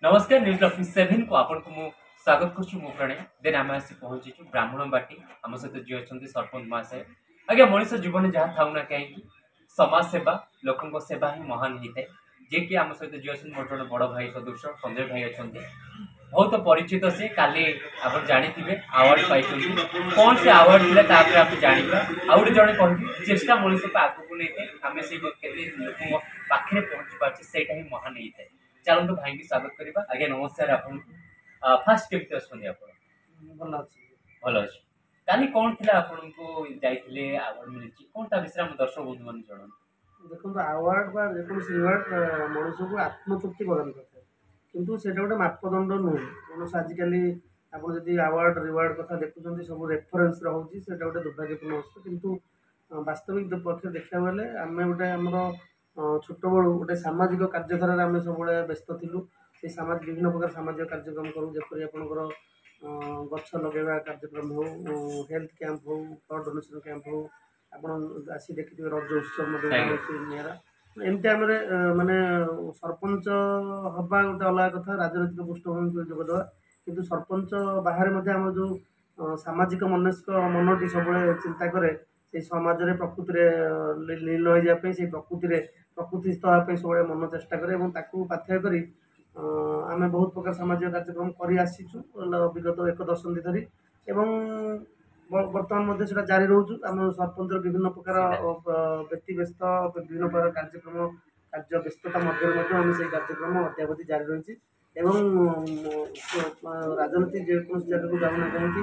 नमस्कार news office 7 को आपन को मु स्वागत करछु मु प्रणय देन आमे आसी पहुंची छु ब्राह्मण बाटी हम सहित जी अछंती सरपंच महाशय आगे मनुष्य जीवन जहाँ थाउ ना कहीं समाज सेवा लोकन को सेवा ही महान हिते जे कि हम सहित जी अछन मोर जण बड़ भाई सदस्य संजय भाई अछंती बहुत परिचित से काली आप जानिथिबे अवार्ड पाइछंती कौन से अवार्ड दिले तापर आप जानिबा आउड जणे कहबी चेष्टा मनुष्य को आगु को लेके हमें से केते लोक पाखरे पहुंची पाछि सेटा ही महान हिते चलतु भाई की स्वागत करवा आगे नमस्कार आपन फास्ट केमती अछंती आपन ଭଲ ଅଛି। भल अछि काली कोन थिला आपन को जाइथिले अवार्ड मिलिछि कोनटा विषय हम दर्शक बंधु मन जणन ଦେଖନ୍ତୁ ଆୱାର୍ଡ ବା ଯେକୌଣସି ରିୱାର୍ଡ ମଣିଷକୁ ଆତ୍ମତୃପ୍ତି ପ୍ରଦାନ କରିଥାଏ, କିନ୍ତୁ ସେଇଟା ଗୋଟେ ମାପଦଣ୍ଡ ନୁହେଁ। କୌଣସି ଆଜିକାଲି ଆପଣ ଯଦି ଆୱାର୍ଡ ରିୱାର୍ଡ କଥା ଦେଖୁଛନ୍ତି ସବୁ ରେଫରେନ୍ସ ରହୁଛି, ସେଇଟା ଗୋଟେ ଦୁର୍ଭାଗ୍ୟପୂର୍ଣ୍ଣ ଅବସ୍ଥା। କିନ୍ତୁ ବାସ୍ତବିକ ପକ୍ଷରେ ଦେଖିବାକୁ ଗଲେ ଆମେ ଗୋଟେ ଆମର ଛୋଟବେଳୁ ଗୋଟେ ସାମାଜିକ କାର୍ଯ୍ୟଧାରାରେ ଆମେ ସବୁବେଳେ ବ୍ୟସ୍ତ ଥିଲୁ। ସେଇ ବିଭିନ୍ନ ପ୍ରକାର ସାମାଜିକ କାର୍ଯ୍ୟକ୍ରମ କରୁ, ଯେପରି ଆପଣଙ୍କର ଗଛ ଲଗାଇବା କାର୍ଯ୍ୟକ୍ରମ ହଉ, ହେଲ୍ଥ କ୍ୟାମ୍ପ ହଉ, ବ୍ଲଡ୍ ଡୋନେସନ୍ କ୍ୟାମ୍ପ ହଉ, ଆପଣ ଆସି ଦେଖିଥିବେ ରଜ ଉତ୍ସବ ମଧ୍ୟ ହେଉଛି ନିଆରା। ଏମିତି ଆମର ମାନେ ସରପଞ୍ଚ ହବା ଗୋଟେ ଅଲଗା କଥା, ରାଜନୈତିକ ପୃଷ୍ଠଭୂମିକୁ ଯୋଗଦେବା, କିନ୍ତୁ ସରପଞ୍ଚ ବାହାରେ ମଧ୍ୟ ଆମର ଯେଉଁ ସାମାଜିକ ମନସ୍କ ମନଟି ସବୁବେଳେ ଚିନ୍ତା କରେ ସେଇ ସମାଜରେ ପ୍ରକୃତିରେ ଲୀନ ହୋଇଯିବା ପାଇଁ, ସେଇ ପ୍ରକୃତିସ୍ଥ ହେବା ପାଇଁ ସବୁବେଳେ ମନ ଚେଷ୍ଟା କରେ ଏବଂ ତାକୁ ପାଥେୟ କରି ଆମେ ବହୁତ ପ୍ରକାର ସାମାଜିକ କାର୍ଯ୍ୟକ୍ରମ କରି ଆସିଛୁ ବିଗତ ଏକ ଦଶନ୍ଧି ଧରି ଏବଂ ବର୍ତ୍ତମାନ ମଧ୍ୟ ସେଟା ଜାରି ରହୁଛୁ। ଆମ ସରପଞ୍ଚର ବିଭିନ୍ନ ପ୍ରକାର ବ୍ୟତିବ୍ୟସ୍ତ ବିଭିନ୍ନ ପ୍ରକାର କାର୍ଯ୍ୟ ବ୍ୟସ୍ତତା ମଧ୍ୟରେ ମଧ୍ୟ ଆମେ ସେଇ କାର୍ଯ୍ୟକ୍ରମ ଅଦ୍ୟାବଧି ଜାରି ରହିଛି ଏବଂ ରାଜନୀତି ଯେକୌଣସି ଜାଗାକୁ ଯାଉନା କାହିଁକି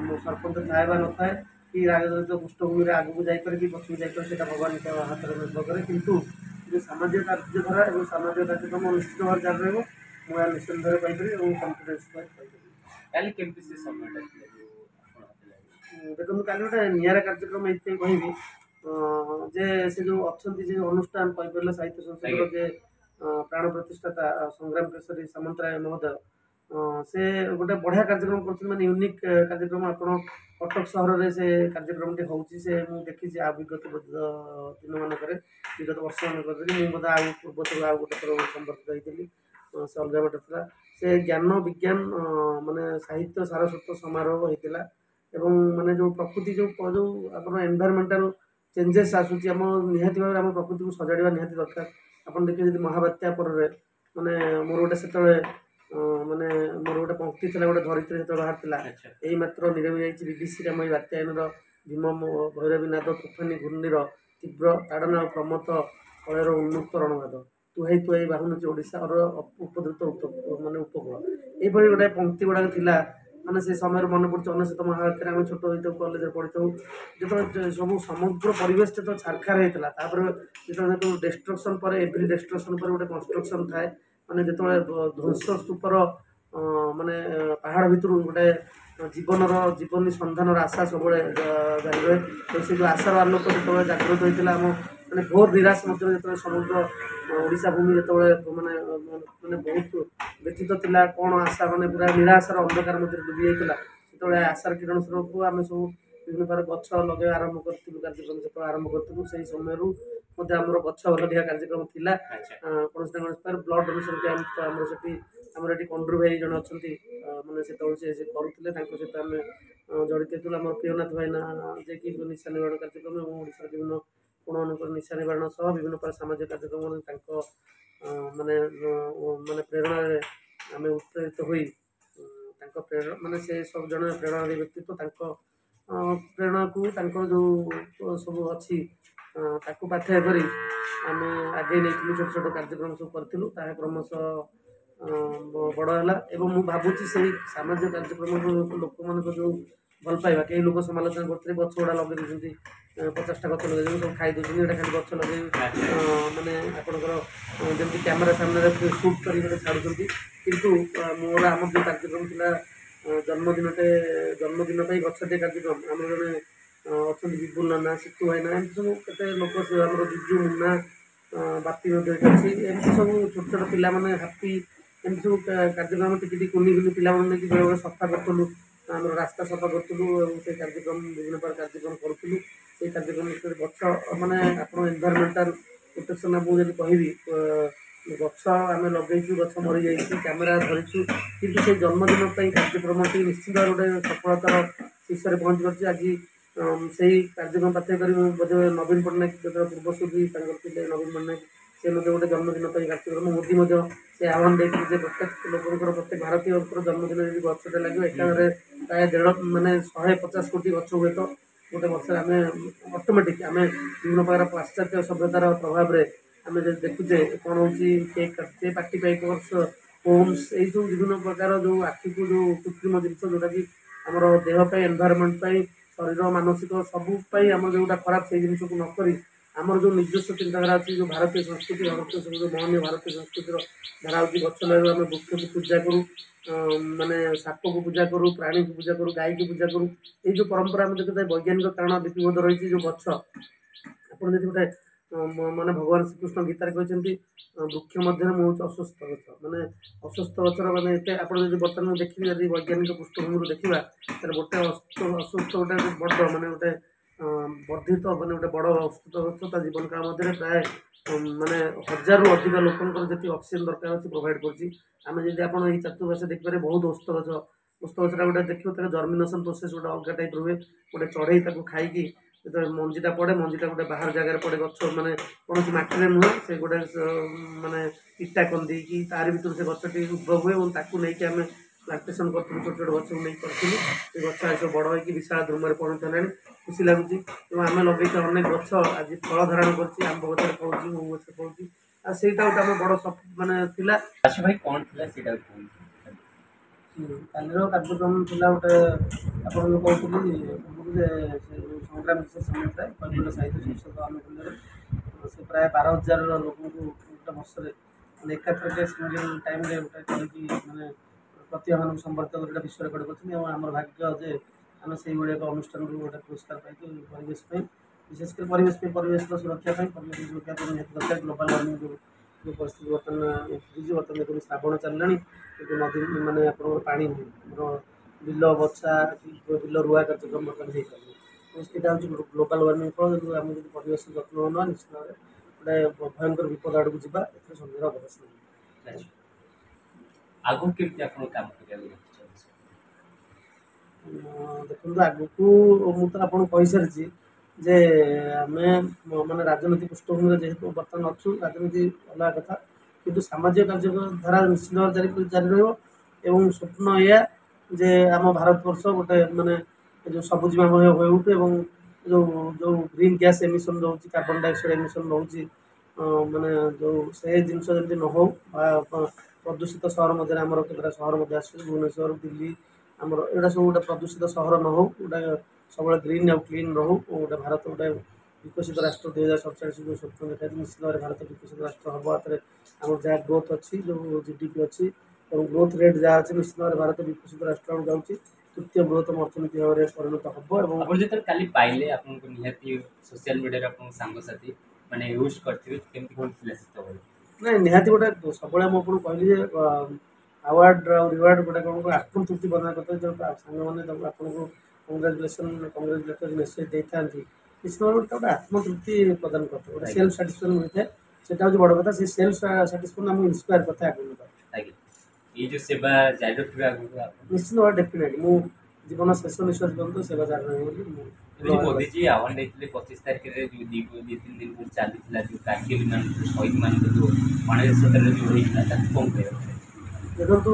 ମୋ ସରପଞ୍ଚ ଥାଏ ବା ନଥାଏ କି ରାଜନୈତିକ ପୃଷ୍ଠଭୂମିରେ ଆଗକୁ ଯାଇପାରେ କି ପଛକୁ ଯାଇପାରେ, ସେଇଟା ଭଗବାନଙ୍କ ହାତରେ ନିର୍ଭର କରେ। କିନ୍ତୁ ଯେଉଁ ସାମାଜିକ କାର୍ଯ୍ୟଧାରା ଏବଂ ସାମାଜିକ କାର୍ଯ୍ୟକ୍ରମ ନିଶ୍ଚିତ ଭାବରେ ଜାରି ରହିବ, ମୁଁ ଏହା ନିଶ୍ଚିନ୍ତରେ କହିପାରିବି ଏବଂ କନଫିଡେନ୍ସ କହିପାରିବି। କାଲି କେମତି से समयटा थिला जो आपण हाते ଦେଖନ୍ତୁ କାଲି ଗୋଟେ ନିଆରା କାର୍ଯ୍ୟକ୍ରମ ଏଇଥିପାଇଁ କହିବି ଯେ ସେ ଯେଉଁ ଅଛନ୍ତି ଯେ ଅନୁଷ୍ଠାନ କହିପାରିଲେ ସାହିତ୍ୟ ସଂସଦର ଯେ ପ୍ରାଣ ପ୍ରତିଷ୍ଠାତା ସଂଗ୍ରାମ କେଶରୀ ସାମନ୍ତରାୟ ମହୋଦୟ, ସେ ଗୋଟେ ବଢ଼ିଆ କାର୍ଯ୍ୟକ୍ରମ କରୁଛନ୍ତି, ମାନେ ୟୁନିକ୍ କାର୍ଯ୍ୟକ୍ରମ। ଆପଣ କଟକ ସହରରେ ସେ କାର୍ଯ୍ୟକ୍ରମଟି ହେଉଛି, ସେ ମୁଁ ଦେଖିଛି ଆଉ ବିଗତ ଦିନମାନଙ୍କରେ ବିଗତ ବର୍ଷମାନଙ୍କରେ। ମୁଁ ମଧ୍ୟ ଆଉ ପୂର୍ବଥର ଆଉ ଗୋଟେ ଥର ସମ୍ପର୍କିତ ହେଇଥିଲି, ସେ ଅଲଗା ଗୋଟେ ଥିଲା। ସେ ଜ୍ଞାନ ବିଜ୍ଞାନ ମାନେ ସାହିତ୍ୟ ସାରସ୍ୱତ ସମାରୋହ ହେଇଥିଲା ଏବଂ ମାନେ ଯେଉଁ ପ୍ରକୃତି ଯେଉଁ ଆପଣ ଏନଭାୟରମେଣ୍ଟାଲ ଚେଞ୍ଜେସ୍ ଆସୁଛି, ଆମ ନିହାତି ଭାବରେ ଆମ ପ୍ରକୃତିକୁ ସଜାଡ଼ିବା ନିହାତି ଦରକାର। ଆପଣ ଦେଖିବେ ଯଦି ମହାବାତ୍ୟା ପରେ ମାନେ ମୋର ଗୋଟେ ସେତେବେଳେ ମାନେ ମୋର ଗୋଟେ ପଙ୍କ୍ତି ଥିଲା, ଗୋଟେ ଧରିତ୍ରୀ ଯେତେବେଳେ ବାହାରିଥିଲା, ଏଇ ମାତ୍ର ନିରମି ଯାଇଛି ବିଭୀଷିକାମୟ ବାତ୍ୟାୟନର ଭୀମ ଭୈରବୀ ନାଦ ତୋଫାନୀ ଘୂର୍ଣ୍ଣିର ତୀବ୍ର ତାଡ଼ନ ପ୍ରମଥ କଳର ଉନ୍ମୁକ୍ତ ରଣନାଦ ତୁହାଇ ତୁହାଇ ବାହୁନୁଛି ଓଡ଼ିଶାର ଉପଦ୍ରୁତ ମାନେ ଉପକୂଳ। ଏଇଭଳି ଗୋଟେ ପଙ୍କ୍ତି ଗୁଡ଼ାକ ଥିଲା, ମାନେ ସେ ସମୟରେ ମନେ ପଡ଼ୁଛି ଅନେଶତ ମହାବାତ୍ୟାରେ ଆମେ ଛୋଟ ହେଇଥାଉ, କଲେଜରେ ପଢ଼ିଥାଉ, ଯେତେବେଳେ ସବୁ ସମଗ୍ର ପରିବେଶ ଯେତେବେଳେ ଛାରଖାର ହେଇଥିଲା। ତାପରେ ଯେତେବେଳେ ଡେଷ୍ଟ୍ରକ୍ସନ୍ ପରେ ଏଭ୍ରି ଡେଷ୍ଟ୍ରକ୍ସନ୍ ପରେ ଗୋଟେ କନଷ୍ଟ୍ରକ୍ସନ୍ ଥାଏ, ମାନେ ଯେତେବେଳେ ଧ୍ୱଂସ ସ୍ତୂପର ମାନେ ପାହାଡ଼ ଭିତରୁ ଗୋଟେ ଜୀବନୀ ସନ୍ଧାନର ଆଶା ସବୁବେଳେ ଜାରି ରହେ। ତ ସେ ଯେଉଁ ଆଶାର ଆଲୋକ ଯେତେବେଳେ ଜାଗ୍ରତ ହୋଇଥିଲା, ଆମ ମାନେ ଘୋର ନିରାଶ ମଧ୍ୟରେ ଯେତେବେଳେ ସମଗ୍ର ଓଡ଼ିଶା ଭୂମି ଯେତେବେଳେ ମାନେ ମାନେ ବହୁତ ବ୍ୟତୀତ ଥିଲା, କ'ଣ ଆଶା ମାନେ ପୁରା ନିରାଶାର ଅନ୍ଧକାର ମଧ୍ୟରେ ଡୁବି ଯାଇଥିଲା, ସେତେବେଳେ ଆଶାର କିରଣ ସ୍ୱରୂପକୁ ଆମେ ସବୁ ବିଭିନ୍ନ ପ୍ରକାର ଗଛ ଲଗାଇବା ଆରମ୍ଭ କରିଥିଲୁ, କାର୍ଯ୍ୟକ୍ରମ ସେତେବେଳେ ଆରମ୍ଭ କରିଥିଲୁ। ସେଇ ସମୟରୁ ମଧ୍ୟ ଆମର ଗଛ ଲଗାଇବା କାର୍ଯ୍ୟକ୍ରମ ଥିଲା। କୌଣସି ନା କୌଣସି ପ୍ରକାର ବ୍ଲଡ୍ ଡୋନେସନ୍ କ୍ୟାମ୍ପ ଆମର ଏଠି କଣ୍ଡ୍ରୁ ଭାଇ ଜଣେ ଅଛନ୍ତି, ମାନେ ସେତେବେଳେ ସେ କରୁଥିଲେ, ତାଙ୍କ ସହିତ ଆମେ ଜଡ଼ିତ ଥିଲୁ। ଆମର ପ୍ରିୟନାଥ ଭାଇନା ଯିଏକି ନିଶା ନିବାରଣ କାର୍ଯ୍ୟକ୍ରମ ଏବଂ ଓଡ଼ିଶାର ବିଭିନ୍ନ କୋଣ ଅନୁକୋଣ ନିଶା ନିବାରଣ ସହ ବିଭିନ୍ନ ପ୍ରକାର ସାମାଜିକ କାର୍ଯ୍ୟକ୍ରମ ତାଙ୍କ ମାନେ ମାନେ ପ୍ରେରଣାରେ ଆମେ ଉତ୍ସାହିତ ହୋଇ ତାଙ୍କ ପ୍ରେରଣା ମାନେ ସେ ସବୁ ଜଣେ ପ୍ରେରଣାଦାୟୀ ବ୍ୟକ୍ତିତ୍ୱ, ତାଙ୍କ ପ୍ରେରଣାକୁ ତାଙ୍କର ଯେଉଁ ସବୁ ଅଛି ତାକୁ ପାଥେୟ କରି ଆମେ ଆଗେଇ ନେଇଥିଲୁ, ଛୋଟ ଛୋଟ କାର୍ଯ୍ୟକ୍ରମ ସବୁ କରିଥିଲୁ। ତାହା କ୍ରମଶଃ ବଡ଼ ହେଲା ଏବଂ ମୁଁ ଭାବୁଛି ସେଇ ସାମାଜିକ କାର୍ଯ୍ୟକ୍ରମକୁ ଲୋକମାନଙ୍କ ଯେଉଁ ଭଲ ପାଇବା, କେହି ଲୋକ ସମାଲୋଚନା କରୁଥିଲେ ଗଛ ଗୁଡ଼ା ଲଗେଇ ଦେଉଛନ୍ତି, 50ଟା ଗଛ ଲଗେଇ ଦେଉଛନ୍ତି, ସବୁ ଖାଇ ଦେଉଛନ୍ତି, ଏଇଟା ଖାଲି ଗଛ ଲଗେଇ ମାନେ ଆପଣଙ୍କର ଯେମିତି କ୍ୟାମେରା ସାମ୍ନାରେ ସୁଟ୍ କରି ଗୋଟେ ଛାଡ଼ୁଛନ୍ତି। କିନ୍ତୁ ମୋର ଆମର ଯେଉଁ କାର୍ଯ୍ୟକ୍ରମ ଥିଲା ଜନ୍ମଦିନ ପାଇଁ ଗଛଟିଏ କାର୍ଯ୍ୟକ୍ରମ, ଆମର ଜଣେ ଅଛନ୍ତି ବିପୁଲ ନାନା, ସିତୁ ଭାଇନା, ଏମିତି ସବୁ କେତେ ଲୋକ, ଆମର ବିଜୁ ମୁନା ବାପି ମଧ୍ୟ ଅଛି, ଏମିତି ସବୁ ଛୋଟ ଛୋଟ ପିଲାମାନେ ହାପି, ଏମିତି ସବୁ କାର୍ଯ୍ୟକ୍ରମ ଟିକେ ଟିକେ କୁନି କୁନି ପିଲାମାନେ ନେଇକି ବେଳେବେଳେ ସଫା କରୁଥିଲୁ, ଆମର ରାସ୍ତା ସଫା କରୁଥିଲୁ ଏବଂ ସେଇ କାର୍ଯ୍ୟକ୍ରମ ବିଭିନ୍ନ ପ୍ରକାର କାର୍ଯ୍ୟକ୍ରମ କରୁଥିଲୁ। ସେଇ କାର୍ଯ୍ୟକ୍ରମ ଭିତରେ ଗଛ ମାନେ ଆପଣ ଏନଭାୟରମେଣ୍ଟାଲ ପ୍ରୋଟେକ୍ସନ୍ ମୁଁ ଯଦି କହିବି ଗଛ ଆମେ ଲଗେଇଛୁ, ଗଛ ମରିଯାଇଛି, କ୍ୟାମେରା ଧରିଛୁ, କିନ୍ତୁ ସେ ଜନ୍ମଦିନ ପାଇଁ କାର୍ଯ୍ୟକ୍ରମଟି ନିଶ୍ଚିତ ଗୋଟେ ସଫଳତାର ଶୀର୍ଷରେ ପହଞ୍ଚି ପାରୁଛି। ଆଜି ସେଇ କାର୍ଯ୍ୟକ୍ରମ ପାଥେୟ କରି ବୋଧେ ନବୀନ ପଟ୍ଟନାୟକ ଯେତେବେଳେ ପୂର୍ବସୂରୀ ତାଙ୍କର ଥିଲେ ନବୀନ ପଟ୍ଟନାୟକ, ସେ ମଧ୍ୟ ଗୋଟେ ଜନ୍ମଦିନ ପାଇଁ କାର୍ଯ୍ୟକ୍ରମ, ମୋଦି ମଧ୍ୟ ସେ ଆହ୍ୱାନ ଦେଇଥିଲେ ଯେ ପ୍ରତ୍ୟେକ ଲୋକଙ୍କର, ପ୍ରତ୍ୟେକ ଭାରତୀୟଙ୍କର ଜନ୍ମଦିନରେ ଯଦି ଗଛଟେ ଲାଗିବ, ଏକାରେ ପ୍ରାୟ 150 କୋଟି ଗଛ ହୁଏ ତ ଗୋଟେ ବର୍ଷରେ ଆମେ ଅଟୋମେଟିକ୍ ଆମେ ବିଭିନ୍ନ ପ୍ରକାର ପାଶ୍ଚାତ୍ୟ ସଭ୍ୟତାର ପ୍ରଭାବରେ ଆମେ ଯଦି ଦେଖୁଛେ କ'ଣ ହେଉଛି, କେକ୍ କାଟୁଛେ, ପାର୍ଟି ପାଇପର୍ସ, ହୋମ୍ସ, ଏଇସବୁ ବିଭିନ୍ନ ପ୍ରକାର ଯେଉଁ ଆଖିକୁ ଯେଉଁ କୃତ୍ରିମ ଜିନିଷ ଯେଉଁଟାକି ଆମର ଦେହ ପାଇଁ, ଏନଭାୟରମେଣ୍ଟ ପାଇଁ, ଶରୀର ମାନସିକ ସବୁ ପାଇଁ ଆମର ଯେଉଁଟା ଖରାପ, ସେଇ ଜିନିଷକୁ ନ କରି ଆମର ଯେଉଁ ନିଜସ୍ୱ ଚିନ୍ତାଧାରା ଅଛି, ଯେଉଁ ଭାରତୀୟ ସଂସ୍କୃତି, ଭାରତୀୟ ଯେଉଁ ମହନୀୟ ଭାରତୀୟ ସଂସ୍କୃତିର ଧାରା ହେଉଛି, ଗଛ ଲଗାଇବୁ, ଆମେ ବୃକ୍ଷକୁ ପୂଜା କରୁ, ମାନେ ସାପକୁ ପୂଜା କରୁ, ପ୍ରାଣୀକୁ ପୂଜା କରୁ, ଗାଈକୁ ପୂଜା କରୁ, ଏଇ ଯେଉଁ ପରମ୍ପରା ଆମେ ଦେଖୁଥାଏ ବୈଜ୍ଞାନିକ କାରଣ ଲିପିବଦ୍ଧ ରହିଛି। ଯେଉଁ ଗଛ ଆପଣ ଯଦି ଗୋଟେ ମାନେ ଭଗବାନ ଶ୍ରୀକୃଷ୍ଣ ଗୀତାରେ କହିଛନ୍ତି ବୃକ୍ଷ ମଧ୍ୟରେ ମୁଁ ହେଉଛି ଅସୁସ୍ଥ ଗଛ, ମାନେ ଅସୁସ୍ଥ ଗଛର ମାନେ ଏତେ ଆପଣ ଯଦି ବର୍ତ୍ତମାନ ଦେଖିବେ, ଯଦି ବୈଜ୍ଞାନିକ ପୃଷ୍ଠଭୂମିରୁ ଦେଖିବା, ତାହେଲେ ଗୋଟେ ଅସୁସ୍ଥ ଗୋଟେ ବଡ଼ ମାନେ ଗୋଟେ ବର୍ଦ୍ଧିତ ମାନେ ଗୋଟେ ବଡ଼ ଅସୁସ୍ଥ ଗଛ ତା ଜୀବନ କାଳ ମଧ୍ୟରେ ପ୍ରାୟ ମାନେ 1000ରୁ ଅଧିକ ଲୋକଙ୍କର ଯେତିକି ଅକ୍ସିଜେନ୍ ଦରକାର ଅଛି ପ୍ରୋଭାଇଡ଼ କରୁଛି। ଆମେ ଯଦି ଆପଣ ଏଇ ଚତୁର୍ପାର୍ଶ୍ୱରେ ଦେଖିପାରିବେ ବହୁତ ଓସ୍ତ ଗଛ, ଓସ୍ତ ଗଛଟା ଗୋଟେ ଦେଖିବ ତାର ଜର୍ମିନେସନ୍ ପ୍ରୋସେସ୍ ଗୋଟେ ଅଲଗା ଟାଇପ୍ର ହୁଏ। ଗୋଟେ ଚଢ଼େଇ ତାକୁ ଖାଇକି ଯେତେବେଳେ ମଞ୍ଜିଟା ପଡ଼େ, ମଞ୍ଜିଟା ଗୋଟେ ବାହାର ଜାଗାରେ ପଡ଼େ, ଗଛ ମାନେ କୌଣସି ମାଟିରେ ନୁହେଁ, ସେ ଗୋଟେ ମାନେ ଇଟା କନ୍ଦିକି ତାରି ଭିତରୁ ସେ ଗଛଟି ଉଦ୍ଭବ ହୁଏ ଏବଂ ତାକୁ ନେଇକି ଆମେ ପ୍ଲାଣ୍ଟେସନ୍ କରିଥିଲୁ, ଛୋଟ ଛୋଟ ଗଛକୁ ନେଇକି କରିଥିଲୁ। ସେ ଗଛ ଆଜି ସବୁ ବଡ଼ ହୋଇକି ବିଶାଳ ଧୂମରେ ପରିଣତ ହେଲାଣି, ଖୁସି ଲାଗୁଛି। ଏବଂ ଆମେ ଲଗେଇଥିବା ଅନେକ ଗଛ ଆଜି ଫଳ ଧାରଣ କରିଛି, ଆମ୍ବ ଗଛରେ ଫଳୁଛି, ମହୁ ଗଛରେ ଫଳୁଛି, ଆଉ ସେଇଟା ଗୋଟେ ଆମ ବଡ଼ ମାନେ ଥିଲା। ଆଶୁ ଭାଇ କ'ଣ ଥିଲା ସେଇଟା କୁହନ୍ତୁ। କାଲିର କାର୍ଯ୍ୟକ୍ରମ ଥିଲା ଗୋଟେ ଆପଣ ଯେଉଁ କହୁଥିଲି ଯେ ସେ ସଂଗ୍ରାମ ଥାଏ କୈବଲ୍ୟ ସାହିତ୍ୟ ସଂସଦ ଅନୁକୂଲ୍ୟରେ ସେ ପ୍ରାୟ 12,000 ଲୋକଙ୍କୁ ଗୋଟେ ବର୍ଷରେ ମାନେ ଏକାଥରକେ ସିଙ୍ଗଲ ଟାଇମ୍ରେ ଗୋଟେ କରିକି ମାନେ ପ୍ରତିଭାମାନଙ୍କୁ ସମ୍ବର୍ଦ୍ଧିତ କରି ଗୋଟେ ବିଶ୍ୱ ରେକର୍ଡ଼ କରୁଛନ୍ତି। ଏବଂ ଆମର ଭାଗ୍ୟ ଯେ ଆମେ ସେଇଭଳି ଏକ অনুষ্ঠাନରୁ ଗୋଟେ ପୁରସ୍କାର ପାଇଛୁ ପରିବେଶ ପାଇଁ, ବିଶେଷ କରି ପରିବେଶ ପାଇଁ, ପରିବେଶର ସୁରକ୍ଷା ପାଇଁ, ପରିବେଶ ସୁରକ୍ଷା ପାଇଁ ନିହାତି ଦରକାର। ଗ୍ଲୋବାଲ୍ ୱାର୍ମିଂ ଯେଉଁ ପରିସ୍ଥିତି ବର୍ତ୍ତମାନ ଉପୁଜିଛି, ବର୍ତ୍ତମାନ ଦେଖନ୍ତୁ ଶ୍ରାବଣ ଚାଲିଲାଣି କିନ୍ତୁ ନଦୀ ମାନେ ଆପଣଙ୍କର ପାଣି ନାହିଁ, ଆମର ବିଲ ବଛା କି ବିଲ ରୁଆ କାର୍ଯ୍ୟକ୍ରମ ବର୍ତ୍ତମାନ ହେଇପାରୁନି। ସେଇଟା ହେଉଛି ଗ୍ଲୋବାଲ୍ ୱାର୍ମିଂ ଫଳ। କିନ୍ତୁ ଆମେ ଯଦି ପରିବେଶ ଯତ୍ନ ନେବା ନିଶ୍ଚିତ ଭାବରେ ଗୋଟେ ଭୟଙ୍କର ବିପଦ ଆଡ଼କୁ ଯିବା, ଏଥିରେ ସନ୍ଦେହର ଅବକାଶ ନାହିଁ। ଆଗକୁ କେମିତି ଆପଣ କାମ କରିବାକୁ ଦେଖିଛନ୍ତି? ଦେଖନ୍ତୁ ଆଗକୁ ମୁଁ ତ ଆପଣଙ୍କୁ କହିସାରିଛି ଯେ ଆମେ ମାନେ ରାଜନୀତି ପୃଷ୍ଠଭୂମିରେ ଯେହେତୁ ବର୍ତ୍ତମାନ ଅଛୁ, ରାଜନୀତି ଅଲଗା କଥା, କିନ୍ତୁ ସାମାଜିକ କାର୍ଯ୍ୟଧାରା ନିଶ୍ଚିତ ଭାବରେ ଜାରି ରହିବ। ଏବଂ ସ୍ୱପ୍ନ ଏଇଆ ଯେ ଆମ ଭାରତବର୍ଷ ଗୋଟେ ମାନେ ଯେଉଁ ସବୁଜିମାମୟ ହୋଇ ଉଠୁ ଏବଂ ଯେଉଁ ଯେଉଁ ଗ୍ରୀନ୍ ଗ୍ୟାସ୍ ଏମିସନ୍ ରହୁଛି, କାର୍ବନ୍ ଡାଇଅକ୍ସାଇଡ଼ ଏମିସନ୍ ରହୁଛି, ମାନେ ଯେଉଁ ସେ ଜିନିଷ ଯେମିତି ନ ହେଉ, ବା ପ୍ରଦୂଷିତ ସହର ମଧ୍ୟରେ ଆମର କେତେଟା ସହର ମଧ୍ୟ ଆସୁଛି, ଭୁବନେଶ୍ୱର, ଦିଲ୍ଲୀ, ଆମର ଏଗୁଡ଼ା ସବୁ ଗୋଟେ ପ୍ରଦୂଷିତ ସହର ନ ହେଉ, ଗୋଟେ ସବୁବେଳେ ଗ୍ରୀନ୍ ଆଉ କ୍ଲିନ୍ ରହୁ, ଗୋଟେ ଭାରତ ଗୋଟେ ବିକଶିତ ରାଷ୍ଟ୍ର 2047 ଯେଉଁ ସ୍ୱପ୍ନ ଦେଖାଯାଇଛି, ନିଶ୍ଚିତ ଭାବରେ ଭାରତ ବିକଶିତ ରାଷ୍ଟ୍ର ହେବ। ହାତରେ ଆମର ଯାହା ଗ୍ରୋଥ୍ ଅଛି, ଯେଉଁ ଜିଡିପି ଅଛି ଏବଂ ଗ୍ରୋଥ୍ ରେଟ୍ ଯାହା ଅଛି, ନିଶ୍ଚିତ ଭାବରେ ଭାରତ ବିକଶିତ ରାଷ୍ଟ୍ରକୁ ଯାଉଛି, ତୃତୀୟ ବୃହତ୍ତମ ଅର୍ଥନୀତି ଭାବରେ ପରିଣତ ହେବ। ଏବଂ ଆପଣ ଯେତେବେଳେ କାଲି ପାଇଲେ ଆପଣଙ୍କୁ ନିହାତି ସୋସିଆଲ ମିଡ଼ିଆରେ ଆପଣଙ୍କ ସାଙ୍ଗସାଥି ମାନେ ୟୁଜ୍ କରିଥିବେ, କେମିତି କ'ଣ ଥିଲା ସେତେବେଳେ? ନାଇଁ ନିହାତି ଗୋଟେ ସବୁବେଳେ ମୁଁ ଆପଣଙ୍କୁ କହିଲି ଯେ ଆୱାର୍ଡ଼ ଆଉ ରିୱାର୍ଡ଼ ଗୋଟେ କ'ଣ ଆତ୍ମତୃପ୍ତି ପ୍ରଦାନ କରିଥାଏ। ଯେଉଁ ସାଙ୍ଗମାନେ ତାକୁ ଆପଣଙ୍କୁ କଂଗ୍ରାଚୁଲେଟରି ମେସେଜ୍ ଦେଇଥାନ୍ତି, ନିଶ୍ଚିତ ଭାବରେ ଗୋଟେ ଆତ୍ମତୃପ୍ତି ପ୍ରଦାନ କରିଥାଏ, ଗୋଟେ ସେଲ୍ଫ ସାଟିସ୍ଫାକ୍ସନ୍ ମିଳିଥାଏ। ସେଟା ହେଉଛି ବଡ଼ କଥା। ସେ ସେଲ୍ଫ ସାଟିସ୍ଫାକ୍ସନ୍ ଆମକୁ ଇନ୍ସପାୟାର କରିଥାଏ ଆଗକୁ ନେବା। ଆଜ୍ଞା, ଏଇ ଯେଉଁ ସେବା ଜାରି ରଖିବେ ଆଗକୁ ନିଶ୍ଚିତ ଭାବରେ ଡେଫିନେଟ୍ ମୁଁ ଜୀବନ ଶେଷ ନିଶ୍ୱାସ ପର୍ଯ୍ୟନ୍ତ ସେବା ଜାରି ରହିବ ବୋଲି ମୁଁ ମୋଦିଜୀ ଆହ୍ୱାନ ଦେଇଥିଲେ 25 ତାରିଖରେ ଯେଉଁ 2-3 ଦିନ ଚାଲିଥିଲା ଯେଉଁ କାର୍ଗିଲ ଶହୀଦମାନଙ୍କ ଯେଉଁ 1970ରେ ଯେଉଁ ହେଇଥିଲା, ତାକୁ କ'ଣ କହିବାକୁ? ଦେଖନ୍ତୁ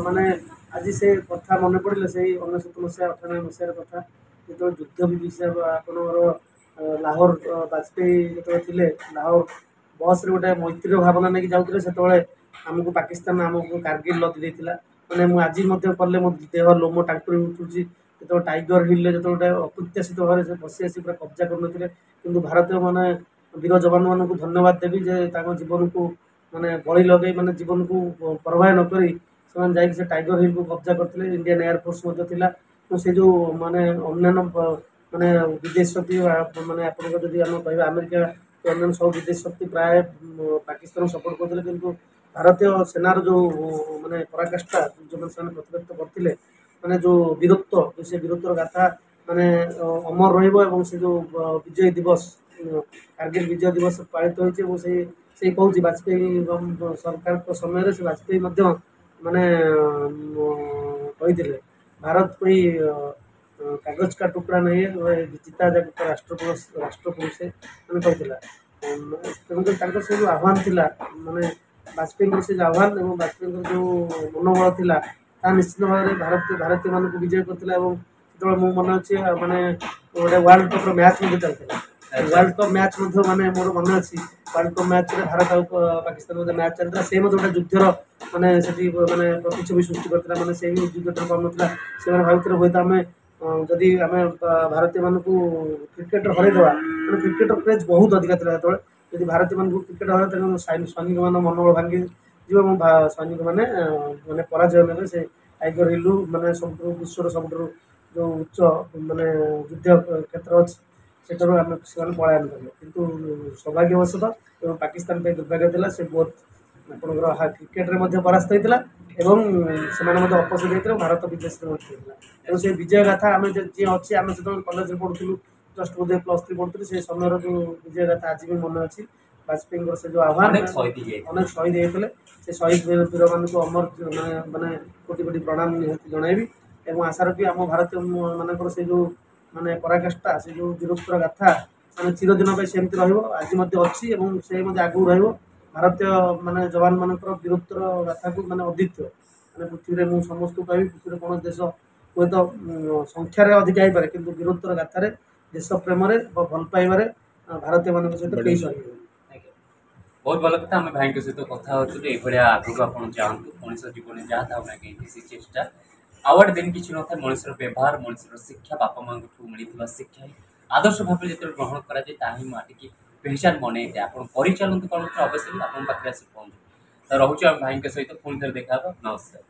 ମାନେ ଆଜି ସେ କଥା ମନେ ପଡ଼ିଲେ ସେଇ 1999 ମସିହା 98 ମସିହାର କଥା, ଯେତେବେଳେ ଯୁଦ୍ଧ ବିଷୟ ଆପଣଙ୍କର ଲାହୋର ବାଜପେୟୀ ଯେତେବେଳେ ଥିଲେ, ଲାହୋର ବସ୍ରେ ଗୋଟେ ମୈତ୍ରୀର ଭାବନା ନେଇକି ଯାଉଥିଲେ, ସେତେବେଳେ ଆମକୁ ପାକିସ୍ତାନ ଆମକୁ କାର୍ଗିଲ ଲଦି ଦେଇଥିଲା। ମାନେ ମୁଁ ଆଜି ମଧ୍ୟ କଲେ ମୋ ଦେହ ଲୋମ ଟାଙ୍କୁରି ଉଠୁଛି। ଯେତେବେଳେ ଟାଇଗର ହିଲ୍ରେ ଯେତେବେଳେ ଗୋଟେ ଅପ୍ରତ୍ୟାଶିତ ଭାବରେ ସେ ବସି ଆସି ପୁରା କବ୍ଜା କରିନଥିଲେ, କିନ୍ତୁ ଭାରତୀୟ ମାନେ ବୀର ଯବାନମାନଙ୍କୁ ଧନ୍ୟବାଦ ଦେବି ଯେ ତାଙ୍କ ଜୀବନକୁ ମାନେ ବଳି ଲଗେଇ ମାନେ ଜୀବନକୁ ପରବାହ ନ କରି ସେମାନେ ଯାଇକି ସେ ଟାଇଗର ହିଲ୍କୁ କବ୍ଜା କରିଥିଲେ। ଇଣ୍ଡିଆନ୍ ଏୟାରଫୋର୍ସ ମଧ୍ୟ ଥିଲା। ତ ସେ ଯେଉଁ ମାନେ ଅନ୍ୟାନ୍ୟ ମାନେ ବିଦେଶ ଶକ୍ତି ମାନେ ଆପଣଙ୍କ ଯଦି ଆମେ କହିବା ଆମେରିକା କି ଅନ୍ୟାନ୍ୟ ସବୁ ବିଦେଶ ଶକ୍ତି ପ୍ରାୟ ପାକିସ୍ତାନକୁ ସପୋର୍ଟ କରୁଥିଲେ, କିନ୍ତୁ ଭାରତୀୟ ସେନାର ଯେଉଁ ମାନେ ପରାକାଷ୍ଠା ଯେଉଁମାନେ ସେମାନେ ପ୍ରତିରୋଧ କରିଥିଲେ, ମାନେ ଯେଉଁ ବୀରତ୍ୱ, ସେ ବୀରତ୍ୱର ଗାଥା ମାନେ ଅମର ରହିବ। ଏବଂ ସେ ଯେଉଁ ବିଜୟ ଦିବସ କାର୍ଗିଲ ବିଜୟ ଦିବସ ପାଳିତ ହୋଇଛି ଏବଂ ସେ से कहूँ बाजपेयी सरकार समय से बाजपेयी माने कही भारत कोई कागज का टुकड़ा नहीं है, वह जीता जागता राष्ट्रपुरुष है मैंने कहला। तेणुकर से जो आह्वान थिला माने बाजपेयी से जो आह्वान और बाजपेयी जो मनोबल थिला ता निश्चित भाव में भारतीय मान को विजय करथिला। जो मन अच्छे माने गोटे वर्ल्ड कप मैच चलता वर्ल्ड कप मैच माने मोर मन अच्छी वर्ल्ड कप मैच भारत और पाकिस्तान मध्य मैच चलता से गोटे युद्धर माने माने प्रतिच्छवि सृष्टि करता माने से युद्धटा पाना से भावुले हूँ आम जदि आम भारतीय मान को क्रिकेट हरईदेवा मैंने क्रिकेट क्रेज बहुत अधिका था जो यदि भारतीय मान को क्रिकेट हर तेज सैनिक मान मनोबल भांगी जी सैनिक मैंने माने पराजय ने से टाइगर हिल माने सब विश्वर सब जो उच्च माने युद्ध क्षेत्र अच्छे सेठार आम से पलायन करें किंतु सौभाग्यवशतः पाकिस्तान दुर्भाग्य था से बहुत आपंकर क्रिकेट में परास्त होता से अपोजिट होता भारत विदेश में तेणु से विजय गाथा आम जी अच्छे आम से कलेज पढ़ुलू जस्ट बोधे +3 पढ़ुलू से समय जो विजय गाथा आज भी मन अच्छी बाजपेयी से जो आह्वान अनेक शहीद होते से शहीद वीर मान को अमर माने कोटि कोटि प्रणाम निहत जनइबी और आशा रखी आम भारतीय मानकर से जो माने पराकाष्ठा से जो वीरत्वर गाथा माने चिरदिन सेमती रही अच्छी से आगू रही भारतीय माने जवान मानकर वीरत्वर गाथा को माने अद्वितीय माने पृथ्वी में समस्त कह पृथ्वी कौन देश हूँ तो संख्यार अधिका हो पाए कि वीरत्वर गाथार देश प्रेम भल पाइबार भारतीय मान सहित कई सही बहुत भल कथा आम भाई सहित कथा होया आगे आप जातु मनुष्य जीवन जहाँ था कहीं से चेष्टा आवार्ड दिन किसी न था मनुष्य व्यवहार मनुष्य शिक्षा बापा माँ मिलता शिक्षा आदर्श भाव जो ग्रहण कराए माटी की पहचान बन आप परिचालन कौन अवश्य आप पाखे आसी पहुँचे तो रोचे भाई सहित पुणी थे देखा नमस्कार।